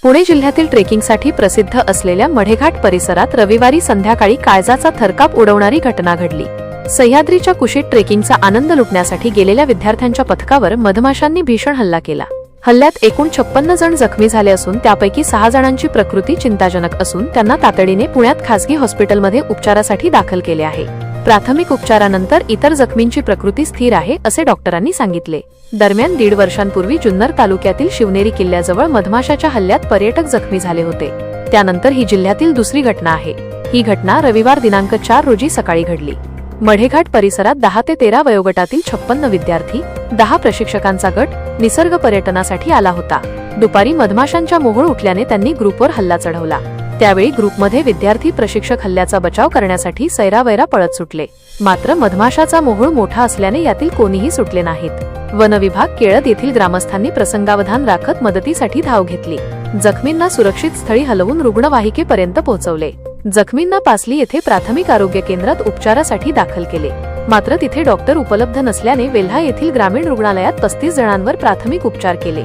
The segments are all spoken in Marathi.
पुणे जिल्ह्यातील ट्रेकिंगसाठी प्रसिद्ध असलेल्या मढेघाट परिसरात रविवारी संध्याकाळी काळजाचा थरकाप उडवणारी घटना घडली। सह्याद्रीच्या कुशीत ट्रेकिंगचा आनंद लुटण्यासाठी गेलेल्या विद्यार्थ्यांच्या पथकावर मधमाशांनी भीषण हल्ला केला। हल्ल्यात एकूण 56 जण जखमी झाले असून त्यापैकी 6 जणांची प्रकृती चिंताजनक असून त्यांना तातडीने पुण्यात खासगी हॉस्पिटलमध्ये उपचारासाठी दाखल केले आहे। प्राथमिक उपचारानंतर इतर जखमींची प्रकृती स्थिर आहे असे डॉक्टरांनी सांगितले। दरम्यान 1.5 वर्षांपूर्वी जुन्नर तालुक्यातील शिवनेरी किल्ल्याजवळ मधमाशाच्या हल्ल्यात पर्यटक जखमी झाले होते। त्यानंतर ही जिल्ह्यातील दुसरी घटना आहे। ही घटना रविवार दिनांक 4 रोजी सकाळी घडली। मढेघाट परिसरात 10 ते 13 वयोगटातील 56 विद्यार्थी, 10 प्रशिक्षकांचा गट निसर्ग पर्यटनासाठी आला होता। दुपारी मधमाशांच्या मोहोळ उठल्याने त्यांनी ग्रुपवर हल्ला चढवला। त्यावेळी ग्रुपमध्ये विद्यार्थी प्रशिक्षक हल्ल्याचा बचाव करण्यासाठी सैरावैरा पळत सुटले। मात्र मधमाशाचा मोहोळ मोठा असल्याने यातील कोणीही सुटले नाहीत। वन विभाग, केळद येथील ग्रामस्थांनी प्रसंगावधान राखत मदतीसाठी धाव घेतली। जखमींना सुरक्षित स्थळी हलवून रुग्णवाहिकेपर्यंत पोहोचवले। जखमींना पासली येथे प्राथमिक आरोग्य केंद्रात उपचारासाठी दाखल केले। मात्र तिथे डॉक्टर उपलब्ध नसल्याने वेल्हा येथील ग्रामीण रुग्णालयात 35 जणांवर प्राथमिक उपचार केले।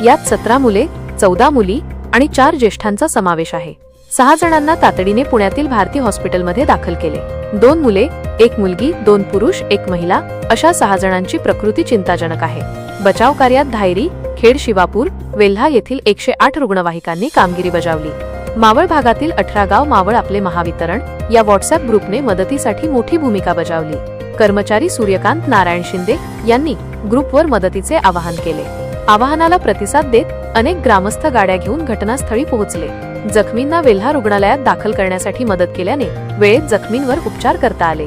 यात 17 मुले, 14 मुली आणि 4 ज्येष्ठांचा समावेश आहे। 6 जणांना तातडीने पुण्यातील भारती हॉस्पिटलमध्ये दाखल केले। 2 मुले, 1 मुलगी, 2 पुरुष, 1 महिला अशा 6 जणांची प्रकृती चिंताजनक आहे। बचाव कार्यात धायरी, खेड, शिवापूर, वेल्हा येथील 108 रुग्णवाहिकांनी कामगिरी बजावली। मावळ भागातील 18 गाव मावळ आपले महावितरण या व्हॉट्सअप ग्रुपने मदतीसाठी मोठी भूमिका बजावली। कर्मचारी सूर्यकांत नारायण शिंदे यांनी ग्रुपवर मदतीचे आवाहन केले। आवाहनाला प्रतिसाद देत अनेक ग्रामस्थ गाड्या घेऊन घटनास्थळी पोहोचले। जखमींना वेल्हा रुग्णालयात दाखल करण्यासाठी मदत केल्याने वेळेत जखमींवर उपचार करता आले।